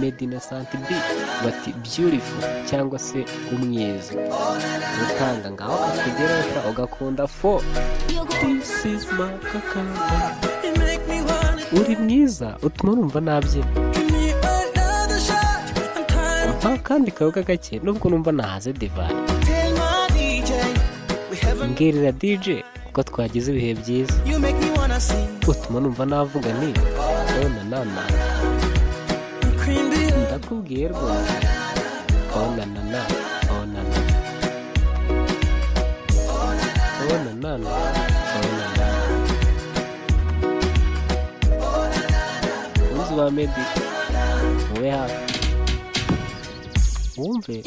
Meddy na Santi B bati beautiful cyangwa se umwiza utanga ngaho kakugeraho ugakunda fo this is my kakamba uri mwiza utuma numva nabyina mpa kandi kabuga gake nubwo numva nahaze divayi mbwirira DJ ko twagize ibihe byiza utuma numva navuga ni onanana ndakubwiye rwose onanana onanana onanana onanana uzi ba Meddy wowe hafi wumve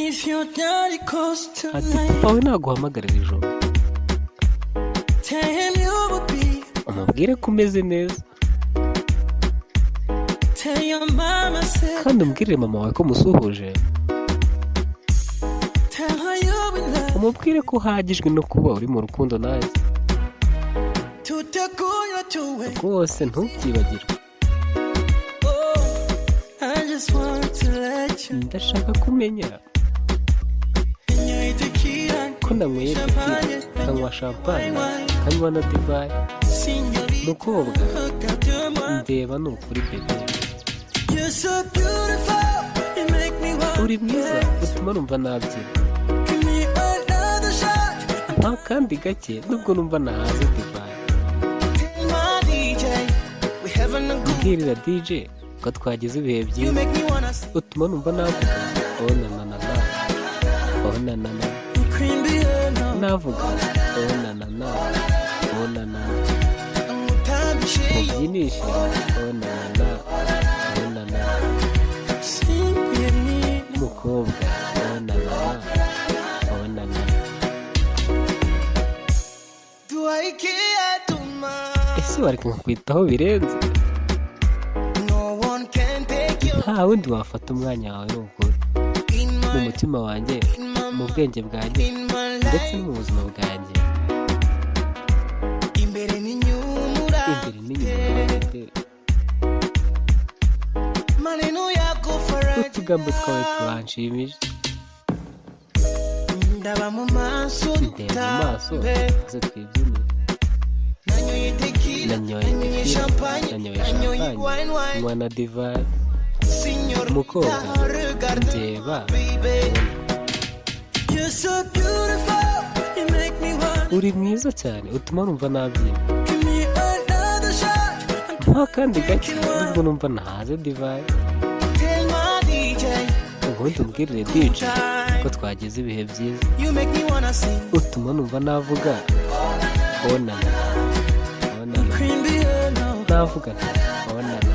ati papa we naguhamagarira ijoro umubwire ko umeze neza kandi umbwirire mama wawe ko musuhuje umubwire ko uhagijwe no kuba uri mu rukundo nawe rwose ntubyibagirwe ndashaka kumenya ko nanyweye tequila nkanywa champagne nkanywa na divayi mukobwa ndeba ni ukuri bebe uri mwiza utuma numva nabyina nta kandi gake nubwo numva nahaze divayi mbwirira DJ ko twagize ibihe byiza utuma numva navuga onanana onanana navuga onanana onanana mubyinishe onanana onanana mukobwa onanana onanana ese wareka nkakwitaho birenze nta wundi wafata umwanya wawe n'ukuri mu mutima wanjye mu bwenge bwanjye ndetse no mu buzima bwanjye imbere n'inyuma utugambo twawe turanshimije ndeba mu maso ze twibyinire nanyoye tequila nanyoye champagne nywa na divayi umukobwa ndeba uri mwiza cyane utuma numva nabyina nta kandi gake nubwo numva nahaze divayi ubundi umbwirire DJ ko twagize ibihe byiza utuma numva navuga onana onana navuga onana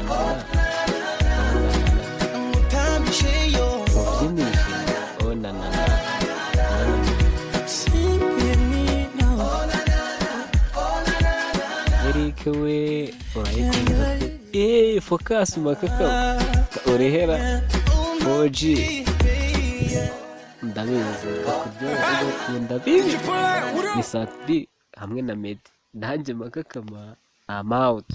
mubyinishe onana Eric we urayikunda focus makaka urehera 4G ndabizi ukunda bibi ni Santi B hamwe na Meddy nanjye makakama I'm out.